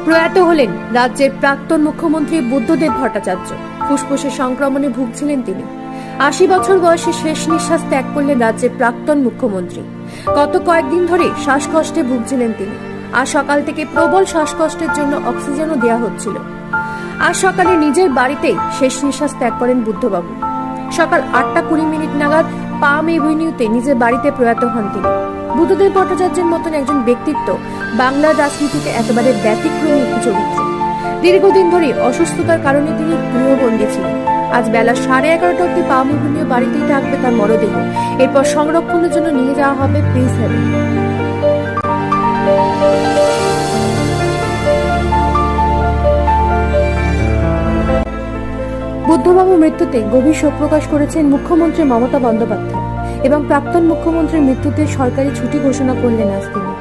প্রয়াত হলেন রাজ্যের প্রাক্তন মুখ্যমন্ত্রী বুদ্ধদেব ভট্টাচার্য। ফুসফুসে সংক্রমণে ভুগছিলেন তিনি। ৮০ বছর বয়সে শেষ নিঃশ্বাস ত্যাগ করলেন রাজ্যের প্রাক্তন মুখ্যমন্ত্রী। গত কয়েকদিন ধরে শ্বাসকষ্টে ভুগছিলেন তিনি। আজ সকাল থেকে প্রবল শ্বাসকষ্টের জন্য অক্সিজেনও দেওয়া হচ্ছিল। আজ সকালে নিজের বাড়িতেই শেষ নিঃশ্বাস ত্যাগ করেন বুদ্ধবাবু। সকাল ৮টা ২০ নাগাদ পাম এভিনিউতে নিজের বাড়িতে প্রয়াত হন তিনি। বুদ্ধদেব ভট্টাচার্যের মতন একজন ব্যক্তিত্ব বাংলার রাজনীতিতে একেবারে ব্যতিক্রমী একটি চরিত্র। দীর্ঘদিন ধরে অসুস্থতার কারণে তিনি গৃহবন্দী ছিলেন। আজ বেলা 11:30 অবধি পাম এভিনিউ বাড়িতেই থাকবে তার মরদেহ। এরপর সংরক্ষণের জন্য নিয়ে যাওয়া হবে পিস হেভেন। বুদ্ধবাবুর মৃত্যুতে গভীর শোক প্রকাশ করেছেন মুখ্যমন্ত্রী মমতা বন্দ্যোপাধ্যায় এবং প্রাক্তন মুখ্যমন্ত্রীর মৃত্যুতে সরকারি ছুটি ঘোষণা করলেন আজ তিনি।